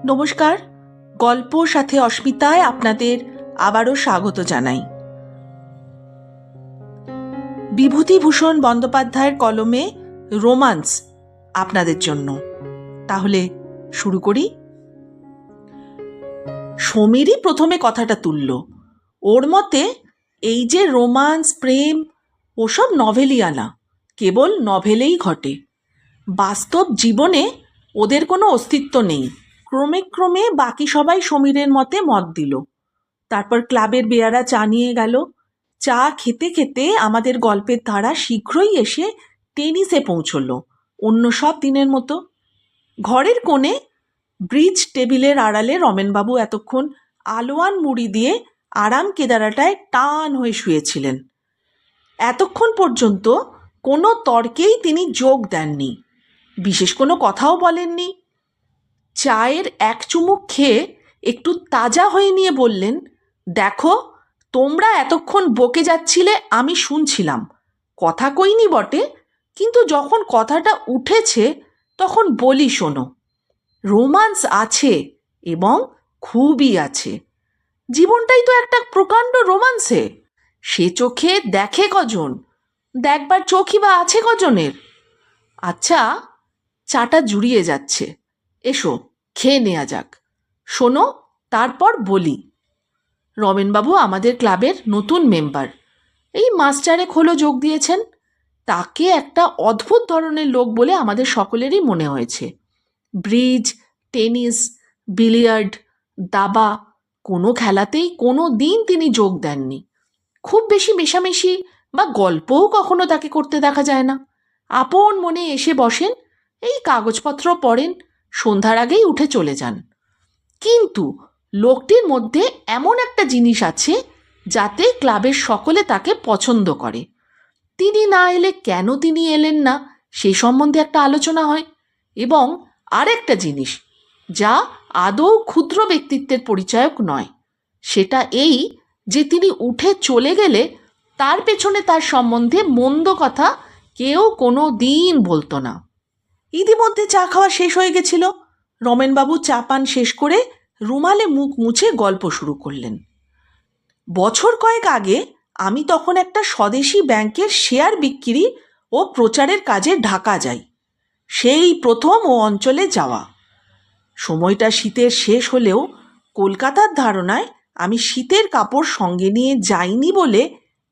নমস্কার, গল্প সাথে অস্মিতায় আপনাদের আবারও স্বাগত জানাই। বিভূতিভূষণ বন্দ্যোপাধ্যায়ের কলমে রোমান্স আপনাদের জন্য। তাহলে শুরু করি। সমীরই প্রথমে কথাটা তুলল। ওর মতে এই যে রোমান্স, প্রেম, ওসব নভেলিয়ানা, কেবল নভেলেই ঘটে। বাস্তব জীবনে ওদের কোনো অস্তিত্ব নেই। ক্রমে ক্রমে বাকি সবাই সমীরের মতে মত দিল। তারপর ক্লাবের বেয়ারা চা নিয়ে গেল। চা খেতে খেতে আমাদের গল্পের ধারা শীঘ্রই এসে টেনিসে পৌঁছল, অন্য সব দিনের মতো। ঘরের কোণে ব্রিজ টেবিলের আড়ালে রমেনবাবু এতক্ষণ আলোয়ান মুড়ি দিয়ে আরাম কেদারাটায় টান হয়ে শুয়েছিলেন। এতক্ষণ পর্যন্ত কোনো তর্কেই তিনি যোগ দেননি, বিশেষ কোনো কথাও বলেননি। চায়ের এক চুমুক খেয়ে একটু তাজা হয়ে নিয়ে বললেন, দেখো, তোমরা এতক্ষণ বকে যাচ্ছিলে, আমি শুনছিলাম। কথা কইনি বটে, কিন্তু যখন কথাটা উঠেছে তখন বলি শোনো। রোমান্স আছে, এবং খুবই আছে। জীবনটাই তো একটা প্রকাণ্ড রোমান্সে। সে চোখে দেখে কজন, দেখবার চোখই বা আছে কজনের? আচ্ছা, চাটা জুড়িয়ে যাচ্ছে, এসো খেয়ে নেওয়া যাক। শোনো, তারপর বলি। রমেনবাবু আমাদের ক্লাবের নতুন মেম্বার, এই মাস চারেক হলো যোগ দিয়েছেন। তাকে একটা অদ্ভুত ধরনের লোক বলে আমাদের সকলেরই মনে হয়েছে। ব্রিজ, টেনিস, বিলিয়ার্ড, দাবা, কোনো খেলাতেই কোনো দিন তিনি যোগ দেননি। খুব বেশি মেশামেশি বা গল্পও কখনো তাকে করতে দেখা যায় না। আপন মনে এসে বসেন, এই কাগজপত্র পড়েন, সন্ধ্যার আগেই উঠে চলে যান। কিন্তু লোকটির মধ্যে এমন একটা জিনিস আছে যাতে ক্লাবের সকলে তাকে পছন্দ করে। তিনি না এলে কেন তিনি এলেন না সে সম্বন্ধে একটা আলোচনা হয়। এবং আরেকটা জিনিস, যা আদৌ ক্ষুদ্র ব্যক্তিত্বের পরিচায়ক নয়, সেটা এই যে তিনি উঠে চলে গেলে তার পেছনে তার সম্বন্ধে মন্দ কথা কেউ কোনো দিন বলতো না। ইতিমধ্যে চা খাওয়া শেষ হয়ে গেছিল। রমেনবাবু চা পান শেষ করে রুমালে মুখ মুছে গল্প শুরু করলেন। বছর কয়েক আগে আমি তখন একটা স্বদেশি ব্যাংকের শেয়ার বিক্রি ও প্রচারের কাজে ঢাকা যাই। সেই প্রথম ও অঞ্চলে যাওয়া। সময়টা শীতের শেষ হলেও কলকাতার ধারণায় আমি শীতের কাপড় সঙ্গে নিয়ে যাইনি বলে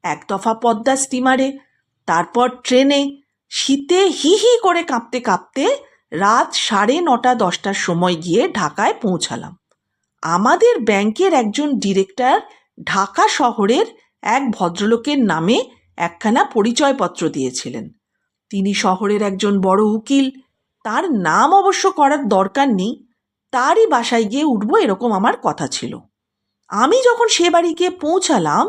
এক দফা পদ্মা স্টিমারে, তারপর ট্রেনে, শীতে হি হি করে কাঁপতে কাঁপতে রাত 9:30-10টার সময় গিয়ে ঢাকায় পৌঁছালাম। আমাদের ব্যাংকের একজন ডিরেক্টর ঢাকা শহরের এক ভদ্রলোকের নামে একখানা পরিচয়পত্র দিয়েছিলেন। তিনি শহরের একজন বড় উকিল। তার নাম অবশ্য করার দরকার নেই, তারই বাসায় গিয়ে উঠবো এরকম আমার কথা ছিল। আমি যখন সে বাড়ি গিয়ে পৌঁছালাম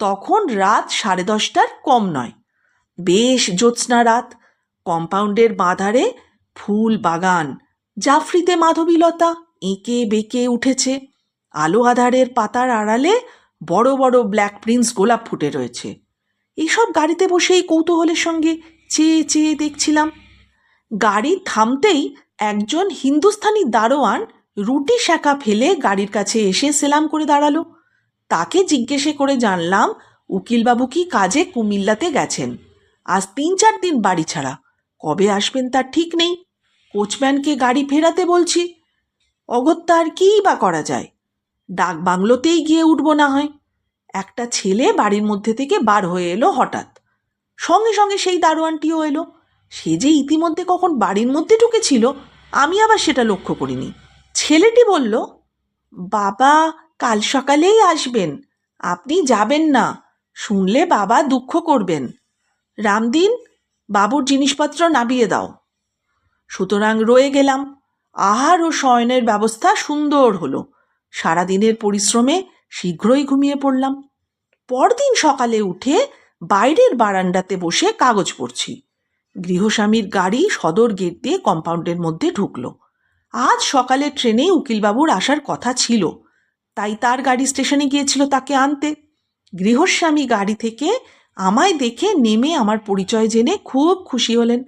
তখন রাত 10:30টার কম নয়। বেশ জ্যোৎস্না রাত। কম্পাউন্ডের বাঁধারে ফুল বাগান, জাফরিতে মাধবীলতা এঁকে বেঁকে উঠেছে। আলো আধারের পাতার আড়ালে বড় বড় ব্ল্যাক প্রিন্স গোলাপ ফুটে রয়েছে। এইসব গাড়িতে বসেই কৌতূহলের সঙ্গে চেয়ে চেয়ে দেখছিলাম। গাড়ি থামতেই একজন হিন্দুস্থানি দারোয়ান রুটি শাঁকা ফেলে গাড়ির কাছে এসে সেলাম করে দাঁড়ালো। তাকে জিজ্ঞেসে করে জানলাম উকিলবাবু কি কাজে কুমিল্লাতে গেছেন। আজ 3-4 দিন বাড়ি ছাড়া, কবে আসবেন তার ঠিক নেই। কোচম্যানকে গাড়ি ফেরাতে বলছি। অগত্যা আর কী বা করা যায়, ডাক বাংলোতেই গিয়ে উঠব না হয়। একটা ছেলে বাড়ির মধ্যে থেকে বার হয়ে এলো হঠাৎ। সঙ্গে সঙ্গে সেই দারোয়ানটিও এলো। সে যে ইতিমধ্যে কখন বাড়ির মধ্যে ঢুকেছিল আমি আবার সেটা লক্ষ্য করিনি। ছেলেটি বলল, বাবা কাল সকালেই আসবেন, আপনি যাবেন না, শুনলে বাবা দুঃখ করবেন। রামদিন, বাবুর জিনিসপত্র নামিয়ে দাও। সুতরাং রয়ে গেলাম। আহার ও শয়নের ব্যবস্থা সুন্দর হলো। সারাদিনের পরিশ্রমে শীঘ্রই ঘুমিয়ে পড়লাম। পরদিন সকালে উঠে বাইরের বারান্দাতে বসে কাগজ পড়ছি। গৃহস্বামীর গাড়ি সদর গেট দিয়ে কম্পাউন্ডের মধ্যে ঢুকল। আজ সকালে ট্রেনে উকিলবাবুর আসার কথা ছিল, তাই তার গাড়ি স্টেশনে গিয়েছিল তাকে আনতে। গৃহস্বামী গাড়ি থেকে আমায় দেখে নেমে আমার পরিচয় জেনে খুব খুশি হলেন।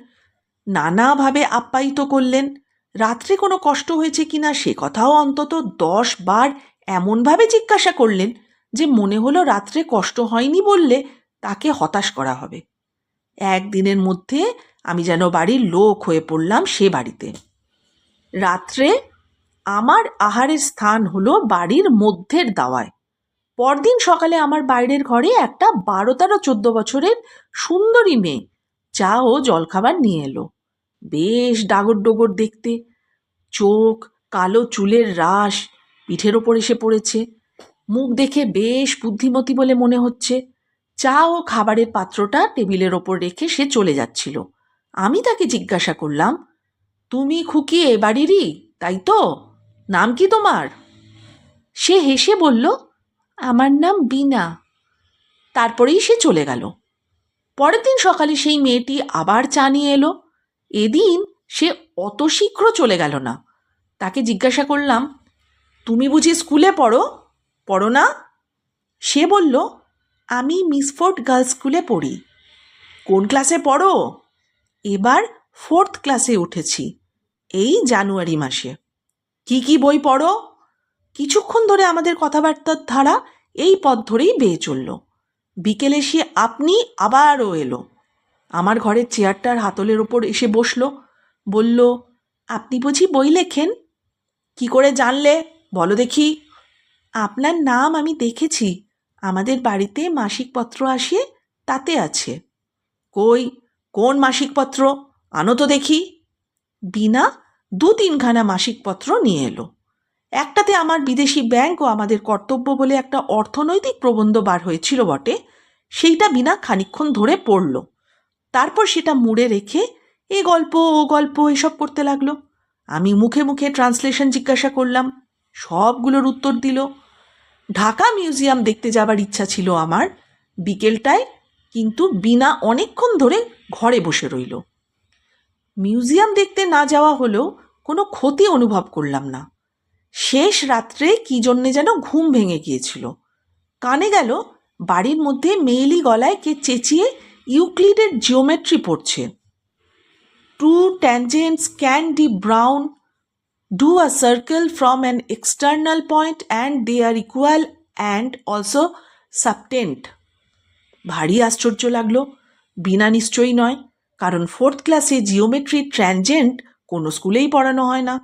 নানাভাবে আপ্যায়িত করলেন। রাত্রে কোনো কষ্ট হয়েছে কিনা সে কথাও অন্তত 10 বার এমনভাবে জিজ্ঞাসা করলেন যে মনে হলো রাত্রে কষ্ট হয়নি বললে তাকে হতাশ করা হবে। একদিনের মধ্যে আমি যেন বাড়ির লোক হয়ে পড়লাম সে বাড়িতে। রাত্রে আমার আহারের স্থান হলো বাড়ির মধ্যের দাওয়ায়। পরদিন সকালে আমার বাইরের ঘরে একটা 12-13-14 বছরের সুন্দরী মেয়ে চা ও জলখাবার নিয়ে এলো। বেশ ডাগর ডোগর দেখতে, চোখ, কালো চুলের রাশ পিঠের ওপর এসে পড়েছে। মুখ দেখে বেশ বুদ্ধিমতী বলে মনে হচ্ছে। চা ও খাবারের পাত্রটা টেবিলের ওপর রেখে সে চলে যাচ্ছিল। আমি তাকে জিজ্ঞাসা করলাম, তুমি খুকি এ বাড়িরই, তাই তো? নাম কি তোমার? সে হেসে বলল, আমার নাম বীণা। তারপরেই সে চলে গেল। পরের দিন সকালে সেই মেয়েটি আবার চা নিয়ে এলো। এদিন সে অত শীঘ্র চলে গেল না। তাকে জিজ্ঞাসা করলাম, তুমি বুঝি স্কুলে পড়ো না? সে বলল, আমি মিসফোর্ড গার্লস স্কুলে পড়ি। কোন ক্লাসে পড়ো? এবার 4th ক্লাসে উঠেছি, এই জানুয়ারি মাসে। কি কি বই পড়ো? কিছুক্ষণ ধরে আমাদের কথাবার্তার ধারা এই পথ ধরেই বেয়ে চলল। বিকেলে সে আপনি আবারও এলো। আমার ঘরের চেয়ারটার হাতলের ওপর এসে বসলো। বলল, আপনি বুঝি বই লেখেন? কি করে জানলে, বলো দেখি। আপনার নাম আমি দেখেছি, আমাদের বাড়িতে মাসিকপত্র আসে, তাতে আছে। কই, কোন মাসিকপত্র? আনো তো দেখি। বীণা 2-3খানা মাসিকপত্র নিয়ে এলো। একটাতে আমার বিদেশি ব্যাংক ও আমাদের কর্তব্য বলে একটা অর্থনৈতিক প্রবন্ধ বার হয়েছিল বটে। সেইটা বীণা খানিকক্ষণ ধরে পড়ল। তারপর সেটা মুড়ে রেখে এ গল্প ও গল্প এসব করতে লাগলো। আমি মুখে মুখে ট্রান্সলেশন জিজ্ঞাসা করলাম, সবগুলোর উত্তর দিল। ঢাকা মিউজিয়াম দেখতে যাবার ইচ্ছা ছিল আমার বিকেলটায়, কিন্তু বীণা অনেকক্ষণ ধরে ঘরে বসে রইল। মিউজিয়াম দেখতে না যাওয়া হলেও কোনো ক্ষতি অনুভব করলাম না। শেষ রাত্রে কি জন্যে যেন ঘুম ভেঙে গিয়েছিল। কানে গেল বাড়ির মধ্যে মেয়েলি গলায় কে চেঁচিয়ে ইউক্লিডের জিওমেট্রি পড়ছে। 2 tangents can be brown, do a circle from an external point and they are equal and also subtend। ভারী আশ্চর্য লাগলো। বীণা নিশ্চয়ই নয়, কারণ 4th ক্লাসে জিওমেট্রি ট্যানজেন্ট কোনো স্কুলেই পড়ানো হয় না।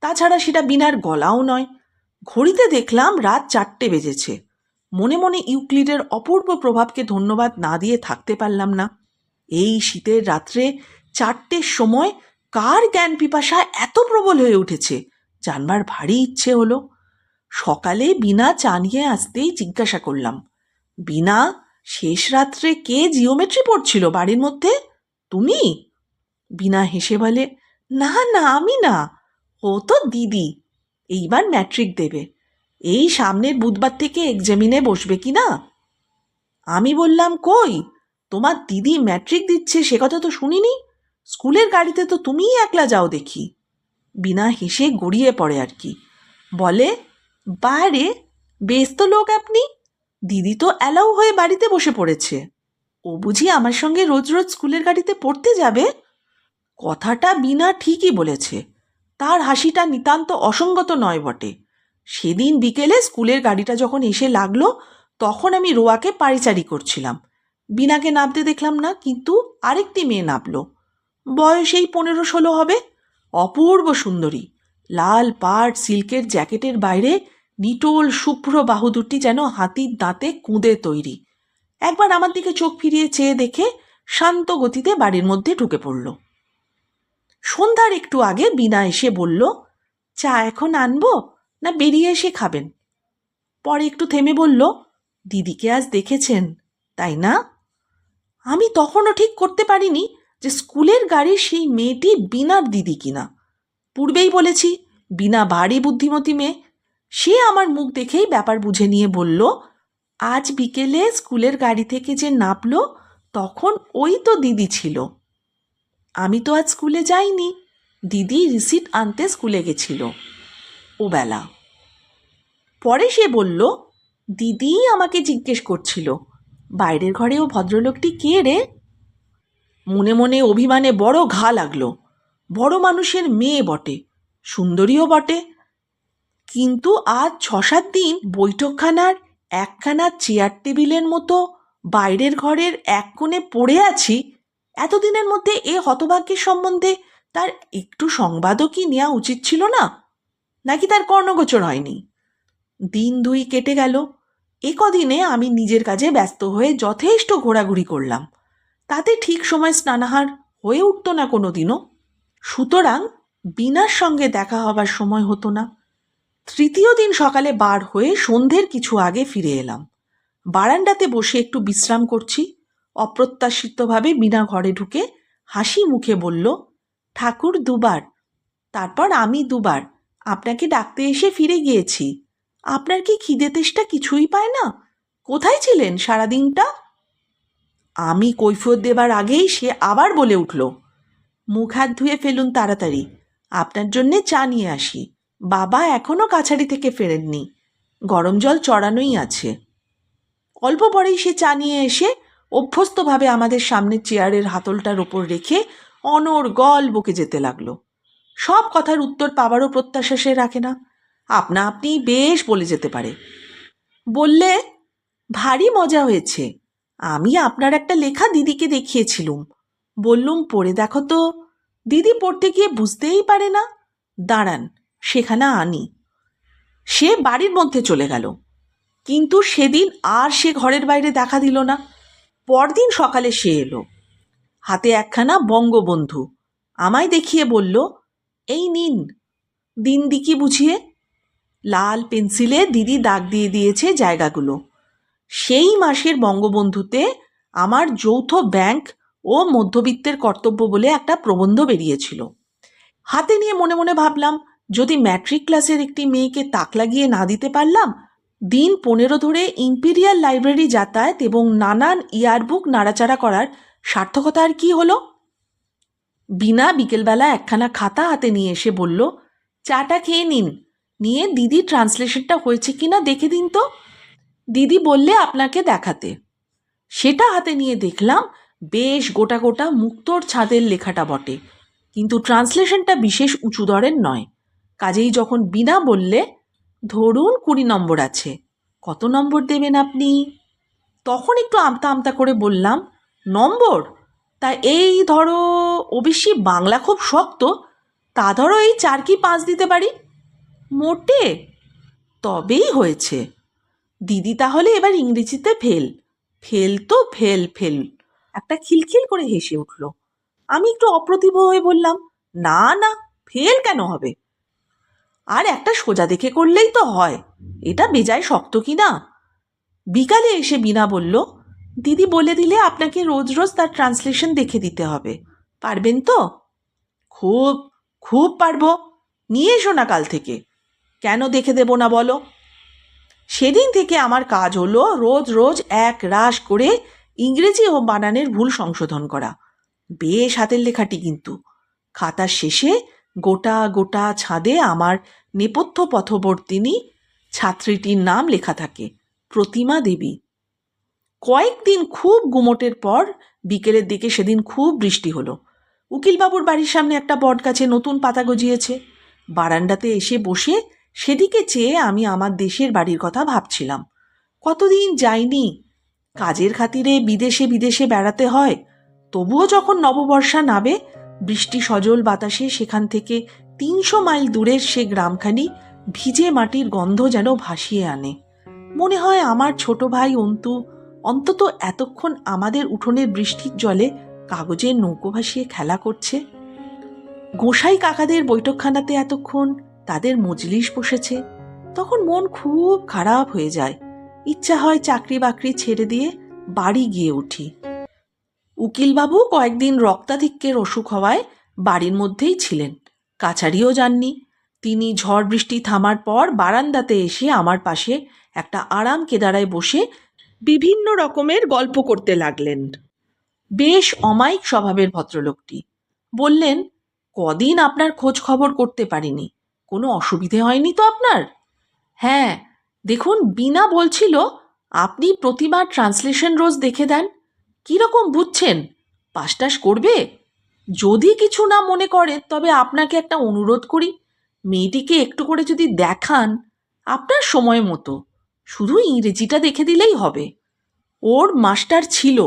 তাছাড়া সেটা বীণার গলাও নয়। ঘড়িতে দেখলাম রাত 4টে বেজেছে। মনে মনে ইউক্লিডের অপূর্ব প্রভাবকে ধন্যবাদ না দিয়ে থাকতে পারলাম না। এই শীতের রাত্রে 4টের সময় কার জ্ঞান পিপাসা এত প্রবল হয়ে উঠেছে জানবার ভারী ইচ্ছে হলো। সকালে বীণা চা নিয়ে আসতেই জিজ্ঞাসা করলাম, বীণা, শেষ রাত্রে কে জিওমেট্রি পড়ছিল বাড়ির মধ্যে? তুমি? বীণা হেসে বলে, না না, আমি না, ও তো দিদি। এইবার ম্যাট্রিক দেবে, এই সামনের বুধবার থেকে এক্সামিনে বসবে কি না। আমি বললাম, কই, তোমার দিদি ম্যাট্রিক দিচ্ছে সে কথা তো শুনিনি। স্কুলের গাড়িতে তো তুমিই একলা যাও দেখি। বীণা হেসে গড়িয়ে পড়ে আর কি। বলে, বারে, বেশ তো লোক আপনি, দিদি তো অ্যালাউ হয়ে বাড়িতে বসে পড়েছে। ও বুঝি আমার সঙ্গে রোজ রোজ স্কুলের গাড়িতে পড়তে যাবে? কথাটা বীণা ঠিকই বলেছে। তার হাসিটা নিতান্ত অসঙ্গত নয় বটে। সেদিন বিকেলে স্কুলের গাড়িটা যখন এসে লাগলো তখন আমি রোয়াকে পারিচারি করছিলাম। বীণাকে নামতে দেখলাম না, কিন্তু আরেকটি মেয়ে নামলো। বয়স এই 15-16 হবে। অপূর্ব সুন্দরী, লাল পাড় সিল্কের জ্যাকেটের বাইরে নিটোল শুভ্র বাহু দুটি যেন হাতির দাঁতে কুঁদে তৈরি। একবার আমার দিকে চোখ ফিরিয়ে চেয়ে দেখে শান্ত গতিতে বাড়ির মধ্যে ঢুকে পড়ল। সন্ধ্যার একটু আগে বীণা এসে বলল, চা এখন আনবো না বেরিয়ে এসে খাবেন? পরে একটু থেমে বলল, দিদিকে আজ দেখেছেন তাই না? আমি তখনও ঠিক করতে পারিনি যে স্কুলের গাড়ির সেই মেয়েটি বীণার দিদি কিনা। পূর্বেই বলেছি বীণা ভারী বুদ্ধিমতী মেয়ে। সে আমার মুখ দেখেই ব্যাপার বুঝে নিয়ে বলল, আজ বিকেলে স্কুলের গাড়ি থেকে যে নামলো তখন ওই তো দিদি ছিল। আমি তো আজ স্কুলে যাইনি, দিদি রিসিট আনতে স্কুলে গেছিল ও বেলা। পরে সে বলল, দিদি আমাকে জিজ্ঞেস করছিল, বাইরের ঘরে ও ভদ্রলোকটি কে রে? মনে মনে অভিমানে বড় ঘা লাগলো। বড় মানুষের মেয়ে বটে, সুন্দরীও বটে, কিন্তু আজ 6-7 দিন বৈঠকখানার একখানা চেয়ার টেবিলের মতো বাইরের ঘরের এক কোণে পড়ে আছি। এতদিনের মধ্যে এ হতভাগ্যের সম্বন্ধে তার একটু সংবাদও কি নেওয়া উচিত ছিল না? নাকি তার কর্ণগোচর হয়নি? দিন 2 কেটে গেল। এ কদিনে আমি নিজের কাজে ব্যস্ত হয়ে যথেষ্ট ঘোরাঘুরি করলাম, তাতে ঠিক সময় স্নানাহার হয়ে উঠত না কোনো দিনও। সুতরাং বিনার সঙ্গে দেখা হবার সময় হতো না। তৃতীয় দিন সকালে বার হয়ে সন্ধ্যের কিছু আগে ফিরে এলাম। বারান্দাতে বসে একটু বিশ্রাম করছি। অপ্রত্যাশিতভাবে বিনা ঘরে ঢুকে হাসি মুখে বলল, ঠাকুর 2বার, তারপর আমি 2বার আপনাকে ডাকতে এসে ফিরে গিয়েছি। আপনার কি খিদে তেষ্টা কিছুই পায় না? কোথায় ছিলেন সারাদিনটা? আমি কৈফিয়ত দেবার আগেই সে আবার বলে উঠল, মুখ হাত ধুয়ে ফেলুন তাড়াতাড়ি, আপনার জন্যে চা নিয়ে আসি। বাবা এখনো কাছারি থেকে ফেরেননি, গরম জল চড়ানোই আছে। অল্প পরেই সে চা নিয়ে এসে অভ্যস্তভাবে আমাদের সামনের চেয়ারের হাতলটার ওপর রেখে অনর্গল বকে যেতে লাগলো। সব কথার উত্তর পাবারও প্রত্যাশা সে রাখে না, আপনা আপনি বেশ বলে যেতে পারে। বললে, ভারী মজা হয়েছে। আমি আপনার একটা লেখা দিদিকে দেখিয়েছিলুম, বললুম পড়ে দেখো তো। দিদি পড়তে গিয়ে বুঝতেই পারে না। দাঁড়ান, সেখানে আনি। সে বাড়ির মধ্যে চলে গেল, কিন্তু সেদিন আর সে ঘরের বাইরে দেখা দিল না। পরদিন সকালে সে এলো, হাতে একখানা বঙ্গবন্ধু। আমায় দেখিয়ে বলল, এই নিন, দিন দিকি বুঝিয়ে। লাল পেন্সিলে দিদি দাগ দিয়ে দিয়েছে জায়গাগুলো। সেই মাসের বঙ্গবন্ধুতে আমার যৌথ ব্যাংক ও মধ্যবিত্তের কর্তব্য বলে একটা প্রবন্ধ বেরিয়েছিল। হাতে নিয়ে মনে মনে ভাবলাম, যদি ম্যাট্রিক ক্লাসের একটি মেয়েকে তাক লাগিয়ে না দিতে পারলাম, দিন 15 ধরে ইম্পিরিয়াল লাইব্রেরি যাতায়াত এবং নানান ইয়ারবুক নাড়াচাড়া করার সার্থকতা আর কি হলো? বিনা বিকেলবেলা একখানা খাতা হাতে নিয়ে এসে বলল, চাটা খেয়ে নিন, নিয়ে দিদি ট্রান্সলেশনটা হয়েছে কিনা দেখে দিন তো। দিদি বললে আপনাকে দেখাতে। সেটা হাতে নিয়ে দেখলাম, বেশ গোটা গোটা মুক্তোর ছাদের লেখাটা বটে, কিন্তু ট্রান্সলেশনটা বিশেষ উঁচু দরের নয়। কাজেই যখন বিনা বললে, ধরুন 20 নম্বর আছে, কত নম্বর দেবেন আপনি? তখন একটু আমতা আমতা করে বললাম, নম্বর? তা এই ধরো, অবশ্যই বাংলা খুব শক্ত, তা ধরো এই 4 কি 5 দিতে পারি। মোটে? তবেই হয়েছে। দিদি তাহলে এবার ইংরেজিতে ফেল। ফেল তো ফেল ফেল। একটা খিলখিল করে হেসে উঠল। আমি একটু অপ্রতিভ হয়ে বললাম, না না, ফেল কেন হবে? আর একটা সোজা দেখে করলেই তো হয়, এটা বেজায় শক্ত কি না? বিকালে এসে বিনা বলল, দিদি বলে দিলে আপনাকে রোজ রোজ তার ট্রান্সলেশন দেখে দিতে হবে, পারবেন তো? খুব খুব পারবো, নিয়ে এসো না কাল থেকে। কেন দেখে দেব না বলো? সেদিন থেকে আমার কাজ হলো রোজ রোজ এক রাশ করে ইংরেজি ও বানানের ভুল সংশোধন করা। বেশ হাতের লেখাটি কিন্তু। খাতার শেষে গোটা গোটা ছাদে আমার নেপথ্য পথবর্তিনী ছাত্রীটির নাম লেখা থাকে, প্রতিমা দেবী। কয়েকদিন খুব গুমোটের পর বিকেলের দিকে সেদিন খুব বৃষ্টি হলো। উকিলবাবুর বাড়ির সামনে একটা বট গাছে নতুন পাতা গজিয়েছে। বারান্দাতে এসে বসে সেদিকে চেয়ে আমি আমার দেশের বাড়ির কথা ভাবছিলাম। কতদিন যাইনি, কাজের খাতিরে বিদেশে বিদেশে বেড়াতে হয়, তবুও যখন নববর্ষা নাবে, বৃষ্টি সজল বাতাসে সেখান থেকে 300 মাইল দূরের সে গ্রামখানি ভিজে মাটির গন্ধ যেন ভাসিয়ে আনে। মনে হয় আমার ছোট ভাই অন্তু অন্তত এতক্ষণ আমাদের উঠোনের বৃষ্টির জলে কাগজের নৌকো ভাসিয়ে খেলা করছে। গোসাই কাকাদের বৈঠকখানাতে এতক্ষণ তাদের মজলিস বসেছে। তখন মন খুব খারাপ হয়ে যায়, ইচ্ছা হয় চাকরি বাকরি ছেড়ে দিয়ে বাড়ি গিয়ে উঠি। উকিলবাবু কয়েকদিন রক্তাধিক্যের অসুখ হওয়ায় বাড়ির মধ্যেই ছিলেন, কাছারিও যাননি। তিনি ঝড় বৃষ্টি থামার পর বারান্দাতে এসে আমার পাশে একটা আরাম কেদারায় বসে বিভিন্ন রকমের গল্প করতে লাগলেন। বেশ অমায়িক স্বভাবের ভদ্রলোকটি। বললেন, কদিন আপনার খোঁজ খবর করতে পারিনি, কোনো অসুবিধে হয়নি তো আপনার? হ্যাঁ, দেখুন বিনা বলছিল আপনি প্রতিবার ট্রান্সলেশন রোজ দেখে দেন, কীরকম বুঝছেন, পাস টাস করবে? যদি কিছু না মনে করেন তবে আপনাকে একটা অনুরোধ করি, মেয়েটিকে একটু করে যদি দেখান আপনার সময় মতো, শুধু ইংরেজিটা দেখে দিলেই হবে। ওর মাস্টার ছিল,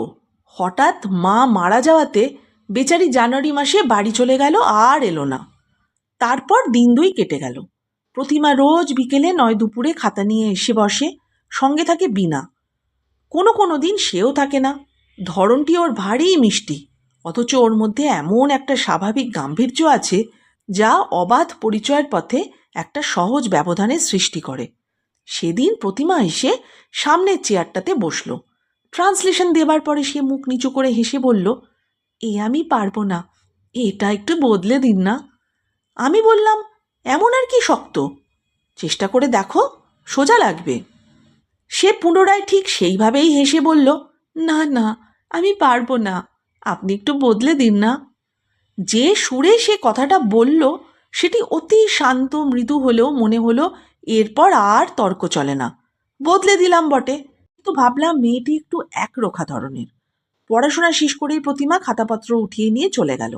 হঠাৎ মা মারা যাওয়াতে বেচারি জানুয়ারি মাসে বাড়ি চলে গেল, আর এলো না। তারপর দিন দুই কেটে গেল। প্রতিমা রোজ বিকেলে নয় দুপুরে খাতা নিয়ে এসে বসে, সঙ্গে থাকে বিনা। কোনো দিন সেও থাকে না। ধরনটি ওর ভারী মিষ্টি, অথচ ওর মধ্যে এমন একটা স্বাভাবিক গাম্ভীর্য আছে যা অবাধ পরিচয়ের পথে একটা সহজ ব্যবধানের সৃষ্টি করে। সেদিন প্রতিমা এসে সামনের চেয়ারটাতে বসল। ট্রান্সলেশন দেবার পরে সে মুখ নিচু করে হেসে বলল, আমি পারবো না, এটা একটু বদলে দিন না। আমি বললাম, এমন আর কি শক্ত, চেষ্টা করে দেখো, সোজা লাগবে। সে পুনরায় ঠিক সেইভাবেই হেসে বলল, না না, আমি পারবো না, আপনি একটু বদলে দিন না। যে সুরে সে কথাটা বলল সেটি অতি শান্ত মৃদু হলেও মনে হলো এরপর আর তর্ক চলে না। বদলে দিলাম বটে, কিন্তু ভাবলাম মেয়েটি একটু একরোখা ধরনের। পড়াশোনা শেষ করেই প্রতিমা খাতাপত্র উঠিয়ে নিয়ে চলে গেল।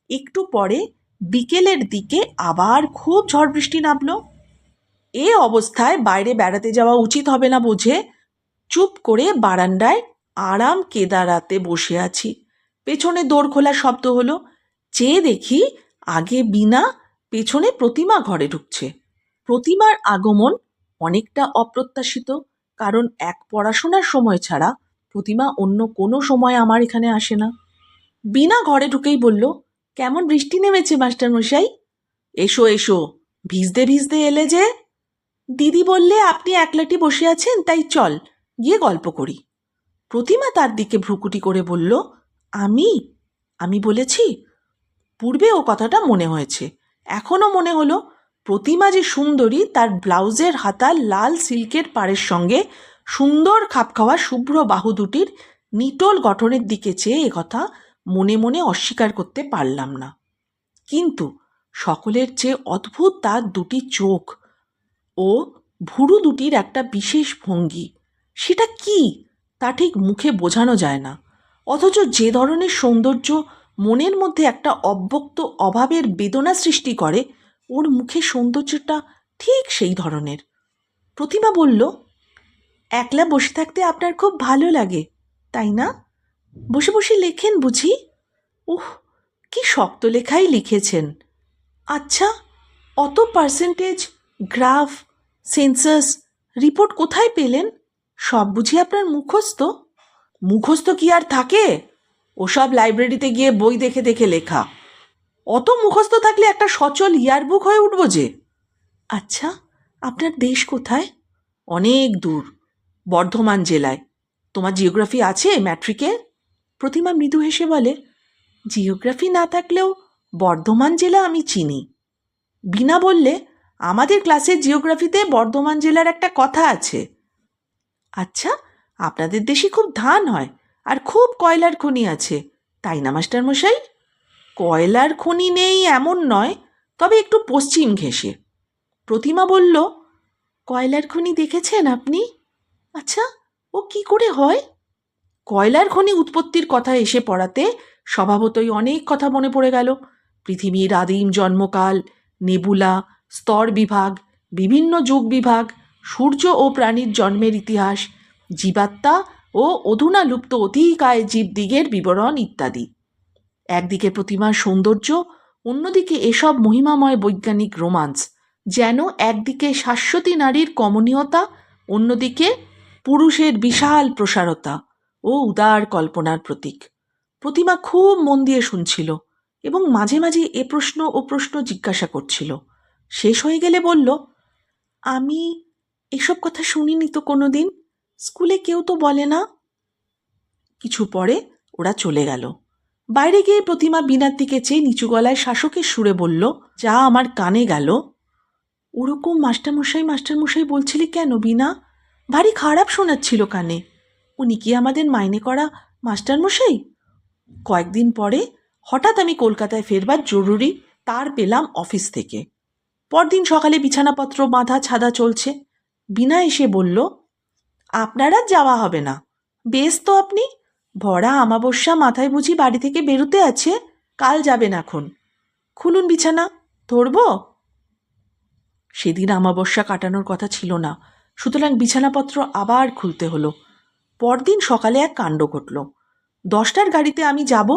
একটু পরে বিকেলের দিকে আবার খুব ঝড় বৃষ্টি নামল। এ অবস্থায় বাইরে বেড়াতে যাওয়া উচিত হবে না বুঝে চুপ করে বারান্দায় আরাম কেদারাতে বসে আছি। পেছনে দোর খোলার শব্দ হলো। চেয়ে দেখি আগে বিনা, পেছনে প্রতিমা ঘরে ঢুকছে। প্রতিমার আগমন অনেকটা অপ্রত্যাশিত, কারণ এক পড়াশোনার সময় ছাড়া প্রতিমা অন্য কোনো সময় আমার এখানে আসে না। বিনা ঘরে ঢুকেই বলল, কেমন বৃষ্টি নেমেছে মাস্টারমশাই। এসো এসো, ভিজতে ভিজতে এলে যে। দিদি বললে আপনি একলাটি বসে আছেন, তাই চল গিয়ে গল্প করি। প্রতিমা তার দিকে ভ্রুকুটি করে বলল, আমি আমি বলেছি? পূর্বে ও কথাটা মনে হয়েছে, এখনও মনে হলো প্রতিমা যে সুন্দরী তার ব্লাউজের হাতা লাল সিল্কের পাড়ের সঙ্গে সুন্দর খাপ খাওয়া শুভ্র বাহু দুটির নিটোল গঠনের দিকে চেয়ে একথা মনে মনে অস্বীকার করতে পারলাম না। কিন্তু সকলের চেয়ে অদ্ভুত তার দুটি চোখ ও ভুরু দুটির একটা বিশেষ ভঙ্গি। সেটা কি তা ঠিক মুখে বোঝানো যায় না, অথচ যে ধরনের সৌন্দর্য মনের মধ্যে একটা অব্যক্ত অভাবের বেদনা সৃষ্টি করে, ওর মুখে সৌন্দর্যটা ঠিক সেই ধরনের। প্রতিমা বলল, একলা বসে থাকতে আপনার খুব ভালো লাগে, তাই না? বসে বসে লেখেন বুঝি? উহ, কি শক্ত লেখাই লিখেছেন। আচ্ছা, অত পার্সেন্টেজ, গ্রাফ, সেন্সাস, রিপোর্ট কোথায় পেলেন? সব বুঝি আপনার মুখস্থ? মুখস্থ কি আর থাকে? ওসব লাইব্রেরিতে গিয়ে বই দেখে দেখে লেখা। অত মুখস্থ থাকলে একটা সচল ইয়ারবুক হয়ে উঠব যে। আচ্ছা, আপনার দেশ কোথায়? অনেক দূর, বর্ধমান জেলায়। তোমার জিওগ্রাফি আছে ম্যাট্রিকে? প্রতিমা মৃদু হেসে বলে, জিওগ্রাফি না থাকলেও বর্ধমান জেলা আমি চিনি। বিনা বললে, আমাদের ক্লাসের জিওগ্রাফিতে বর্ধমান জেলার একটা কথা আছে। আচ্ছা, আপনাদের দেশে খুব ধান হয় আর খুব কয়লার খনি আছে, তাই না মাস্টারমশাই? কয়লার খনি নেই এমন নয়, তবে একটু পশ্চিম ঘেঁষে। প্রতিমা বলল, কয়লার খনি দেখেছেন আপনি? আচ্ছা, ও কি করে হয়? কয়লার খনি উৎপত্তির কথা এসে পড়াতে স্বভাবতই অনেক কথা মনে পড়ে গেল। পৃথিবীর আদিম জন্মকাল, নেবুলা, স্তর বিভাগ, বিভিন্ন যুগ বিভাগ, সূর্য ও প্রাণীর জন্মের ইতিহাস, জীবাত্মা ও অধুনা লুপ্ত অতিকায় জীবদিগের বিবরণ ইত্যাদি। একদিকে প্রতিমার সৌন্দর্য, অন্যদিকে এসব মহিমাময় বৈজ্ঞানিক রোমান্স, যেন একদিকে শাশ্বতী নারীর কমনীয়তা, অন্যদিকে পুরুষের বিশাল প্রসারতা ও উদার কল্পনার প্রতীক। প্রতিমা খুব মন দিয়ে শুনছিল এবং মাঝে মাঝে এ প্রশ্ন ও প্রশ্ন জিজ্ঞাসা করছিল। শেষ হয়ে গেলে বলল, আমি এসব কথা শুনিনি তো কোনো দিন, স্কুলে কেউ তো বলে না। কিছু পরে ওরা চলে গেল। বাইরে গিয়ে প্রতিমা বিনার দিকে চেয়ে নিচু গলায় শাসকের সুরে বলল, যা আমার কানে গেল। ওরকম মাস্টারমশাই মাস্টারমশাই বলছিলি কেন বিনা? ভারী খারাপ শোনাচ্ছিল কানে। উনি কি আমাদের মাইনে করা মাস্টারমশাই? কয়েকদিন পরে হঠাৎ আমি কলকাতায় ফেরবার জরুরি তার পেলাম অফিস থেকে। পরদিন সকালে বিছানাপত্র বাঁধা ছাদা চলছে। বিনা এসে বলল, আপনারা যাওয়া হবে না। বেশ তো আপনি, ভরা আমাবস্যা মাথায় বুঝি বাড়ি থেকে বেরোতে আছে? কাল যাবেন এখন। খুলুন বিছানা, ধরব? সেদিন অমাবস্যা কাটানোর কথা ছিল না, সুতরাং বিছানাপত্র আবার খুলতে হলো। পরদিন সকালে এক কাণ্ড ঘটল। 10টার গাড়িতে আমি যাব,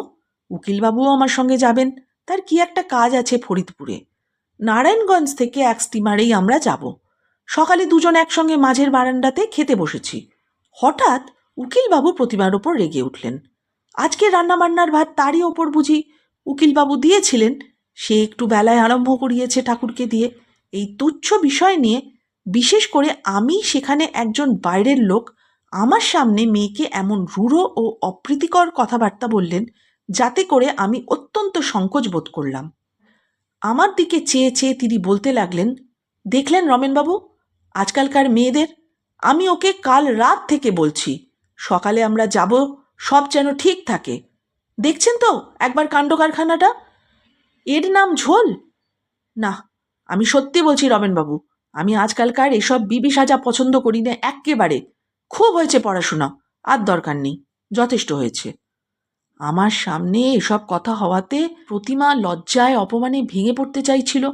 উকিলবাবুও আমার সঙ্গে যাবেন, তার কি একটা কাজ আছে ফরিদপুরে। নারায়ণগঞ্জ থেকে এক স্টিমারেই আমরা যাব। সকালে দুজন একসঙ্গে মাঝের বারান্দাতে খেতে বসেছি। হঠাৎ উকিলবাবু প্রতিমার ওপর রেগে উঠলেন। আজকে রান্নাবান্নার ভাত তারই ওপর বুঝি উকিলবাবু দিয়েছিলেন, সে একটু বেলায় আরম্ভ করিয়েছে ঠাকুরকে দিয়ে। এই তুচ্ছ বিষয় নিয়ে, বিশেষ করে আমি সেখানে একজন বাইরের লোক, আমার সামনে মেয়েকে এমন রূঢ় ও অপ্রীতিকর কথাবার্তা বললেন, যাতে করে আমি অত্যন্ত সংকোচ বোধ করলাম। আমার দিকে চেয়ে চেয়ে তিনি বলতে লাগলেন, দেখলেন রমেনবাবু, আজকালকার মেয়েদের, আমি ওকে কাল রাত থেকে বলছি সকালে আমরা যাব, সব যেন ঠিক থাকে। দেখছেন তো একবার কাণ্ড কারখানাটা, এর নাম ঝোল? না, আমি সত্যি বলছি রমেনবাবু, আমি আজকালকার এসব বিবি সাজা পছন্দ করি না এক্কেবারে। খুব হয়েছে পড়াশোনা, আর দরকার নেই, যথেষ্ট হয়েছে। আমার সামনে এসব কথা হওয়াতে প্রতিমা লজ্জায় অপমানে ভেঙে পড়তে চাইছিল,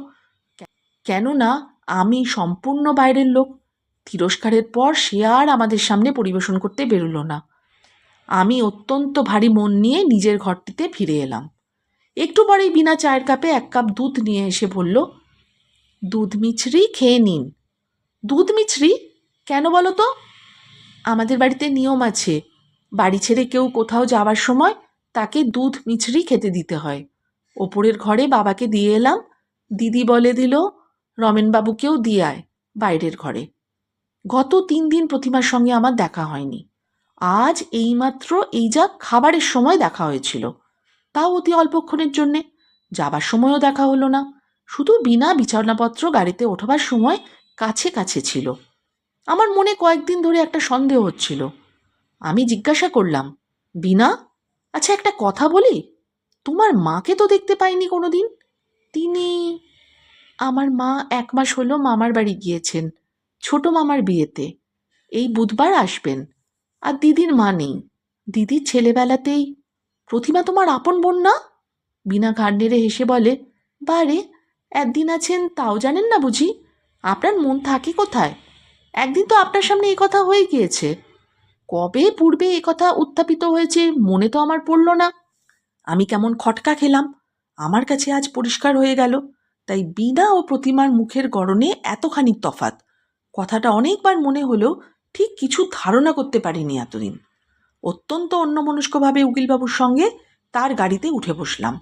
কেননা আমি সম্পূর্ণ বাইরের লোক। তিরস্কারের পর সে আর আমাদের সামনে পরিবেশন করতে বেরোলো না। আমি অত্যন্ত ভারী মন নিয়ে নিজের ঘরটিতে ফিরে এলাম। একটু পরেই বিনা চায়ের কাপে 1 কাপ দুধ নিয়ে এসে বলল, দুধ মিছরি খেয়ে নিন। দুধ মিছরি কেন বলো তো? আমাদের বাড়িতে নিয়ম আছে, বাড়ি ছেড়ে কেউ কোথাও যাওয়ার সময় তাকে দুধ মিছরি খেতে দিতে হয়। ওপরের ঘরে বাবাকে দিয়ে এলাম, দিদি বলে দিল রমেনবাবুকেও দিয়ে আয় বাইরের ঘরে। গত 3 দিন প্রতিমার সঙ্গে আমার দেখা হয়নি। আজ এইমাত্র এই যা খাবারের সময় দেখা হয়েছিল, তাও অতি অল্পক্ষণের জন্যে। যাবার সময়ও দেখা হলো না, শুধু বিনা বিছানাপত্র গাড়িতে ওঠবার সময় কাছে কাছে ছিল। আমার মনে কয়েকদিন ধরে একটা সন্দেহ হচ্ছিল। আমি জিজ্ঞাসা করলাম, বিনা, আচ্ছা একটা কথা বলি, তোমার মাকে তো দেখতে পাইনি কোনো দিন। তিনি, আমার মা 1 মাস হলো মামার বাড়ি গিয়েছেন, ছোট মামার বিয়েতে। এই বুধবার আসবেন। আর দিদির মা নেই, দিদির ছেলেবেলাতেই। প্রতিমা তোমার আপন বোন না? বিনা ঘাড় নেড়ে হেসে বলে, বারে, একদিন আছেন তাও জানেন না বুঝি? আপনার মন থাকে কোথায়? একদিন তো আপনার সামনে এই কথা হয়ে গিয়েছে। কবে পূর্বে এ কথা উত্থাপিত হয়েছে মনে তো আমার পড়ল না। আমি কেমন খটকা খেলাম, আমার কাছে আজ পরিষ্কার হয়ে গেল। তাই বিনা ও প্রতিমার মুখের গড়নে এতখানি তফাৎ, কথাটা অনেকবার মনে হলেও ঠিক কিছু ধারণা করতে পারিনি এতদিন। অত্যন্ত অন্যমনস্কভাবে উকিলবাবুর সঙ্গে তার গাড়িতে উঠে বসলাম।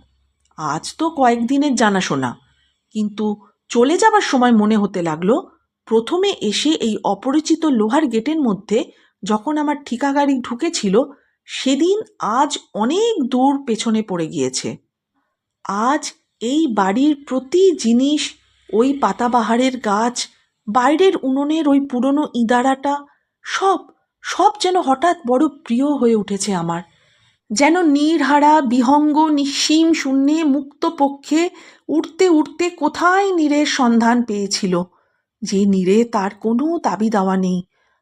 আজ তো কয়েকদিনের জানাশোনা, কিন্তু চলে যাবার সময় মনে হতে লাগলো, প্রথমে এসে এই অপরিচিত লোহার গেটের মধ্যে যখন আমার ঠিকা গাড়ি ঢুকেছিল, সেদিন আজ অনেক দূর পেছনে পড়ে গিয়েছে। আজ এই বাড়ির প্রতি জিনিস, ওই পাতাবাহারের গাছ, বাইরের উনুনের ওই পুরনো ইঁদারাটা, সব সব যেন হঠাৎ বড় প্রিয় হয়ে উঠেছে আমার। যেন নীড়হারা বিহঙ্গ নিঃসীম শূন্যে মুক্ত পক্ষে উড়তে উড়তে কোথায় নীড়ের সন্ধান পেয়েছিল, যে নীড়ে তার কোনো দাবি দাওয়া নেই,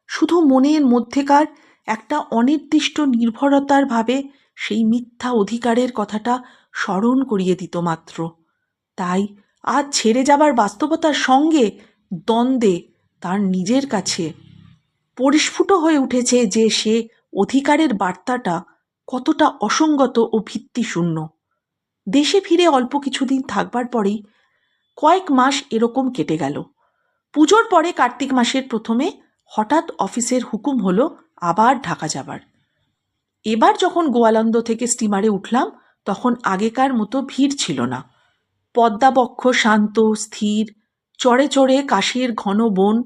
শুধু মনের মধ্যেকার একটা অনির্দিষ্ট নির্ভরতার ভাবে সেই মিথ্যা অধিকারের কথাটা স্মরণ করিয়ে দিত মাত্র। তাই আজ ছেড়ে যাবার বাস্তবতার সঙ্গে দ্বন্দ্বে তার নিজের কাছে পরিস্ফুট হয়ে উঠেছে যে সে অধিকারের বার্তাটা কতটা অসঙ্গত ও ভিত্তিশূন্য। দেশে ফিরে অল্প কিছুদিন থাকবার পরেই কয়েক মাস এরকম কেটে গেল। পুজোর পরে কার্তিক মাসের প্রথমে হঠাৎ অফিসের হুকুম হলো আবার ঢাকা যাবার। এবার যখন গোয়ালন্দ থেকে স্টিমারে উঠলাম, তখন আগেকার মতো ভিড় ছিল না। পদ্মাবক্ষ শান্ত স্থির, চড়ে চড়ে কাশের ঘন বন,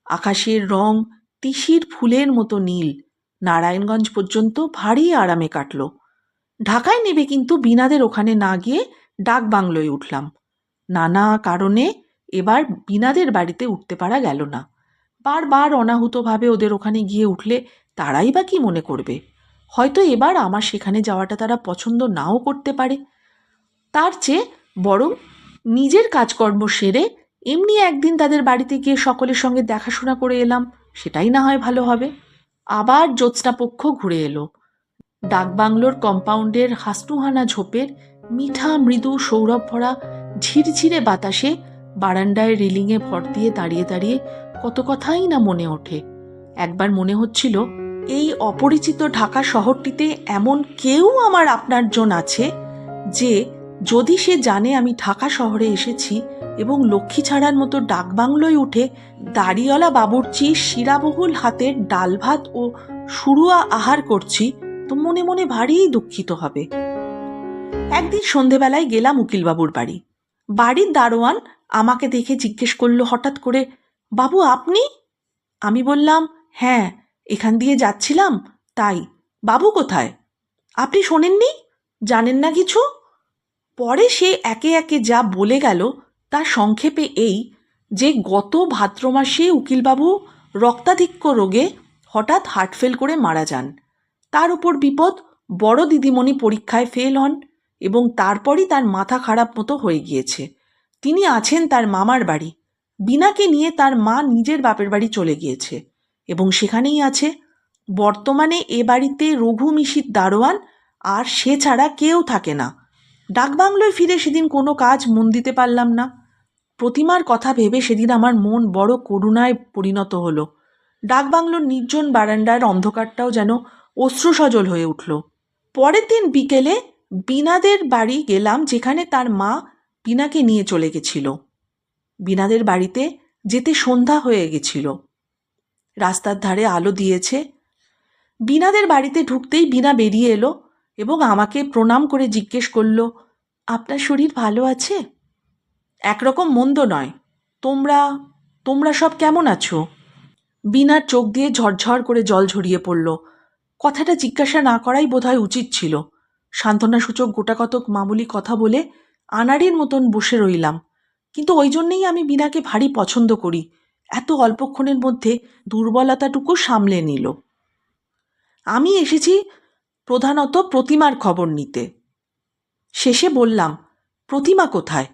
আকাশের রং তিসির ফুলের মতো নীল। নারায়ণগঞ্জ পর্যন্ত ভারী আরামে কাটল। ঢাকায় নেবে কিন্তু বিনাদের ওখানে না গিয়ে ডাক বাংলোয় উঠলাম। নানা কারণে এবার বিনাদের বাড়িতে উঠতে পারা গেল না। বারবার অনাহুতভাবে ওদের ওখানে গিয়ে উঠলে তারাই বা কী মনে করবে? হয়তো এবার আমার সেখানে যাওয়াটা তারা পছন্দ নাও করতে পারে। তার চেয়ে বরং নিজের কাজকর্ম সেরে এমনি একদিন তাদের বাড়িতে গিয়ে সকলের সঙ্গে দেখাশোনা করে এলাম, সেটাই না হয় ভালো হবে। আবার জ্যোৎস্নাপক্ষ ঘুরে এলো। ডাকবাংলোর কম্পাউন্ডের হাসনুহানা ঝোপের মিঠা মৃদু সৌরভ ভরা ঝিরঝিরে বাতাসে বারান্দায় রেলিংয়ে ভর দিয়ে দাঁড়িয়ে দাঁড়িয়ে কত কথাই না মনে ওঠে। একবার মনে হচ্ছিল এই অপরিচিত ঢাকা শহরটিতে এমন কেউ আমার আপনার জন আছে যে যদি সে জানে আমি ঢাকা শহরে এসেছি এবং লক্ষ্মী ছাড়ার মতো ডাকবাংলোয় উঠে দাড়িওয়ালা বাবুর্চি শিরাবহুল হাতের ডাল ভাত ও শুরুয়া আহার করছি, তো মনে মনে ভারী দুঃখিত হবে। একদিন সন্ধেবেলায় গেলাম উকিলবাবুর বাড়ি। বাড়ির দারোয়ান আমাকে দেখে জিজ্ঞেস করলো হঠাৎ করে, বাবু আপনি? আমি বললাম, হ্যাঁ, এখান দিয়ে যাচ্ছিলাম তাই। বাবু কোথায়? আপনি শোনেননি? জানেন না কিছু? পরে সে একে একে যা বলে গেল তার সংক্ষেপে এই যে গত ভাদ্র মাসে উকিলবাবু রক্তাধিক্য রোগে হঠাৎ হার্ট ফেল করে মারা যান। তার উপর বিপদ, বড় দিদিমণি পরীক্ষায় ফেল হন এবং তারপরই তার মাথা খারাপ মতো হয়ে গিয়েছে। তিনি আছেন তার মামার বাড়ি। বিনাকে নিয়ে তার মা নিজের বাপের বাড়ি চলে গিয়েছে এবং সেখানেই আছে। বর্তমানে এ বাড়িতে রঘু মিশির দারোয়ান, আর সে ছাড়া কেউ থাকে না। ডাকবাংলোয় ফিরে সেদিন কোনো কাজ মন দিতে পারলাম না। প্রতিমার কথা ভেবে সেদিন আমার মন বড় করুণায় পরিণত হলো। ডাকবাংলোর নির্জন বারান্দার অন্ধকারটাও যেন অশ্রুসজল হয়ে উঠল। পরের দিন বিকেলে বিনাদের বাড়ি গেলাম, যেখানে তার মা বিনাকে নিয়ে চলে গেছিল। বিনাদের বাড়িতে যেতে সন্ধ্যা হয়ে গেছিল। রাস্তার ধারে আলো দিয়েছে। বিনাদের বাড়িতে ঢুকতেই বিনা বেরিয়ে এলো এবং আমাকে প্রণাম করে জিজ্ঞেস করল, আপনার শরীর ভালো আছে? একরকম মন্দ নয়। তোমরা তোমরা সব কেমন আছো? বিনার চোখ দিয়ে ঝরঝর করে জল ঝরিয়ে পড়ল। কথাটা জিজ্ঞাসা না করাই বোধহয় উচিত ছিল। সান্ত্বনাসূচক গোটাকতক মামুলি কথা বলে আনাড়ির মতন বসে রইলাম। কিন্তু ওই জন্যেই আমি বিনাকে ভারী পছন্দ করি। এত অল্পক্ষণের মধ্যে দুর্বলতাটুকু সামলে নিল। আমি এসেছি প্রধানত প্রতিমার খবর নিতে। শেষে বললাম, প্রতিমা কোথায়?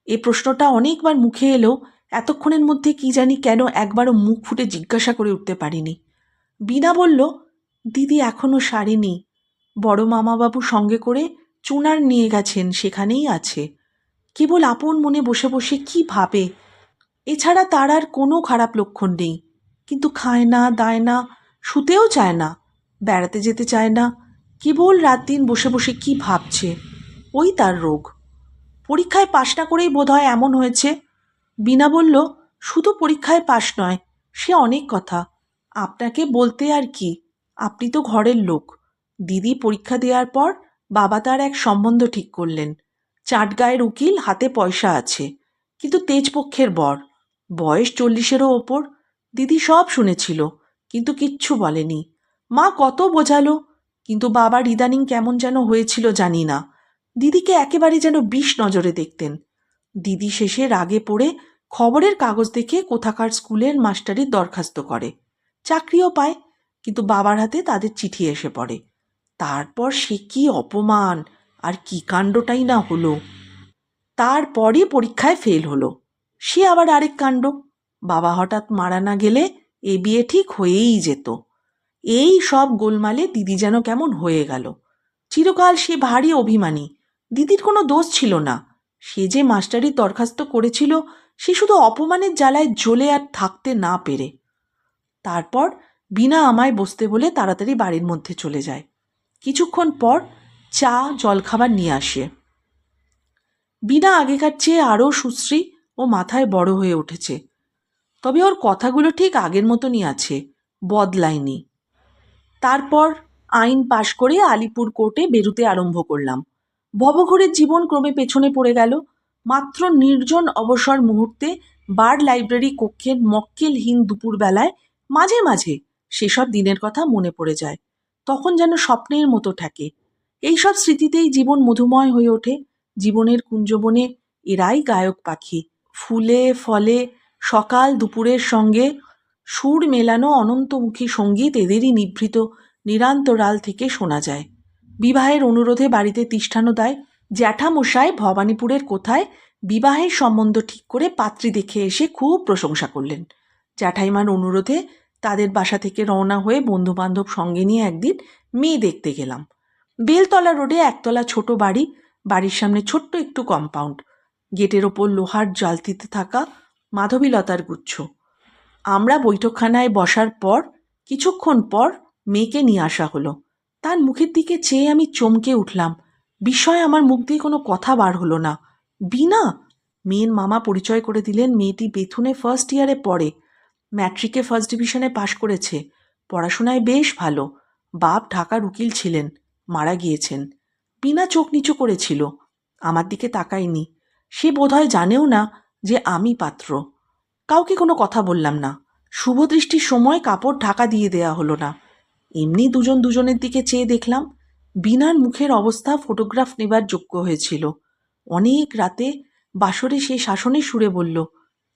এ প্রশ্নটা অনেকবার মুখে এলেও এতক্ষণের মধ্যে কি জানি কেন একবারও মুখ ফুটে জিজ্ঞাসা করে উঠতে পারিনি। বিনা বলল, দিদি এখনো সারেনি। বড় মামাবাবু সঙ্গে করে চুনার নিয়ে গেছেন, সেখানেই আছে। কেবল আপন মনে বসে বসে কি ভাবে। এছাড়া তার আর কোনো খারাপ লক্ষণ নেই। কিন্তু খায় না, দায় না, শুতেও চায় না, বেড়াতে যেতে চায় না। কেবল রাত দিন বসে বসে কি ভাবছে। ওই তার রোগ। পরীক্ষায় পাশ না করেই বোধহয় এমন হয়েছে। বিনা বলল, শুধু পরীক্ষায় পাশ নয়, সে অনেক কথা। আপনাকে বলতে আর কি, আপনি তো ঘরের লোক। দিদি পরীক্ষা দেওয়ার পর বাবা তার এক সম্বন্ধ ঠিক করলেন। চাটগাঁয়ের উকিল, হাতে পয়সা আছে, কিন্তু তেজপক্ষের বর, বয়স 40-এরও ওপর। দিদি সব শুনেছিল কিন্তু কিচ্ছু বলেনি। মা কত বোঝালো, কিন্তু বাবার ইদানিং কেমন যেন হয়েছিল জানি না। দিদিকে একেবারে যেন বিষ নজরে দেখতেন। দিদি শেষে রাগে পড়ে খবরের কাগজ দেখে কোথাকার স্কুলের মাস্টারির দরখাস্ত করে, চাকরিও পায়, কিন্তু বাবার হাতে তাদের চিঠি এসে পড়ে। তারপর সে কি অপমান আর কি কাণ্ডটাই না হলো। তারপরই পরীক্ষায় ফেল হলো। সে আবার আরেক কাণ্ড। বাবা হঠাৎ মারা না গেলে এ বিয়ে ঠিক হয়েই যেত। এই সব গোলমালে দিদি যেন কেমন হয়ে গেল। চিরকাল সে ভারী অভিমানী। দিদির কোনো দোষ ছিল না। সে যে মাস্টারির দরখাস্ত করেছিল, সে শুধু অপমানের জ্বালায় জ্বলে আর থাকতে না পেরে। তারপর বিনা আমায় বসতে বলে তাড়াতাড়ি বাড়ির মধ্যে চলে যায়। কিছুক্ষণ পর চা জলখাবার নিয়ে আসে। বিনা আগেকার চেয়ে আরও সুশ্রী ও মাথায় বড় হয়ে উঠেছে। তবে ওর কথাগুলো ঠিক আগের মতনই আছে, বদলায়নি। তারপর আইন পাশ করে আলিপুর কোর্টে বেরুতে আরম্ভ করলাম। ভবঘুরের জীবন ক্রমে পেছনে পড়ে গেল। মাত্র নির্জন অবসর মুহূর্তে বার লাইব্রেরি কক্ষের মক্কেলহীন দুপুরবেলায় মাঝে মাঝে সেসব দিনের কথা মনে পড়ে যায়। তখন যেন স্বপ্নের মতো ঠেকে। এইসব স্মৃতিতেই জীবন মধুময় হয়ে ওঠে। জীবনের কুঞ্জবনে এরাই গায়ক পাখি। ফুলে ফলে সকাল দুপুরের সঙ্গে সুর মেলানো অনন্তমুখী সঙ্গীত এদেরই নিভৃত নিরান্তরাল থেকে শোনা যায়। বিবাহের অনুরোধে বাড়িতে তিষ্ঠানো দেয়। জ্যাঠামশাই ভবানীপুরের কোথায় বিবাহের সম্বন্ধ ঠিক করে পাত্রী দেখে এসে খুব প্রশংসা করলেন। জ্যাঠাইমার অনুরোধে তাদের বাসা থেকে রওনা হয়ে বন্ধুবান্ধব সঙ্গে নিয়ে একদিন মেয়ে দেখতে গেলাম। বেলতলা রোডে একতলা ছোট বাড়ি, বাড়ির সামনে ছোট্ট একটু কম্পাউন্ড। গেটের ওপর লোহার জালতিতে থাকা মাধবীলতার গুচ্ছ। আমরা বৈঠকখানায় বসার পর কিছুক্ষণ পর মেয়েকে নিয়ে আসা হলো। তার মুখের দিকে চেয়ে আমি চমকে উঠলাম। বিস্ময়ে আমার মুখ দিয়ে কোনো কথা বার হলো না। বীণা! মেয়ের মামা পরিচয় করে দিলেন। মেয়েটি বেথুনে ফার্স্ট ইয়ারে পড়ে, ম্যাট্রিকে ফার্স্ট ডিভিশনে পাশ করেছে, পড়াশোনায় বেশ ভালো। বাপ ঢাকার উকিল ছিলেন, মারা গিয়েছেন। বীণা চোখ নিচু করেছিল, আমার দিকে তাকায়নি। সে বোধহয় জানেও না যে আমি পাত্র। কাউকে কোনো কথা বললাম না। শুভদৃষ্টির সময় কাপড় ঢাকা দিয়ে দেয়া হলো না। এমনি দুজন দুজনের দিকে চেয়ে দেখলাম। বীণার মুখের অবস্থা ফটোগ্রাফ নেবার যোগ্য হয়েছিল। অনেক রাতে বাসরে সে শাসনের সুরে বলল,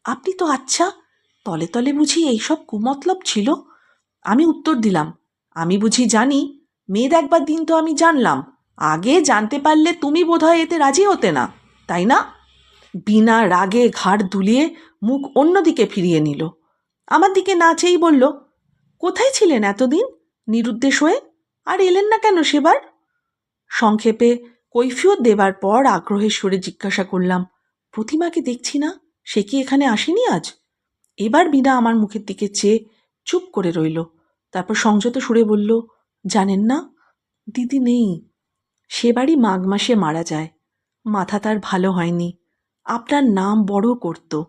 আপনি তো আচ্ছা, তলে তলে বুঝি এইসব কুমতলব ছিল? আমি উত্তর দিলাম, আমি বুঝি জানি? মেয়ে দেখবার দিন তো আমি জানলাম। আগে জানতে পারলে তুমি বোধহয় এতে রাজি হতে না, তাই না? বীণা রাগে ঘাড় দুলিয়ে মুখ অন্যদিকে ফিরিয়ে নিল। আমার দিকে না চেয়েই বলল, কোথায় ছিলেন এতদিন নিরুদ্দেশ হয়ে? আর এলেন না কেন সেবার? সংক্ষেপে কৈফিয়ত দেবার পর আগ্রহের সুরে জিজ্ঞাসা করলাম, প্রতিমাকে দেখছি না, সে কি এখানে আসেনি আজ? এবার বীণা আমার মুখের দিকে চেয়ে চুপ করে রইল। তারপর সংযত সুরে বলল, জানেন না, দিদি নেই। সেবারই মাঘ মাসে মারা যায়। মাথা তার ভালো হয়নি। আপনার নাম বড় করত।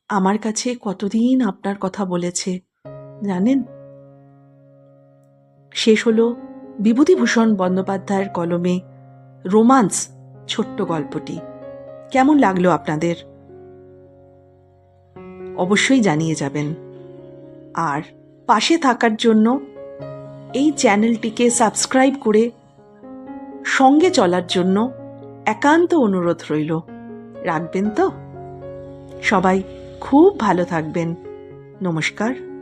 আমার কাছে কতদিন আপনার কথা বলেছে জানেন? শেষ হলো বিভূতিভূষণ বন্দ্যোপাধ্যায়ের কলমে রোমান্স ছোট্ট গল্পটি। কেমন লাগলো আপনাদের অবশ্যই জানিয়ে যাবেন। আর পাশে থাকার জন্য এই চ্যানেলটিকে সাবস্ক্রাইব করে সঙ্গে চলার জন্য একান্ত অনুরোধ রইল। রাখবেন তো? সবাই খুব ভালো থাকবেন। নমস্কার।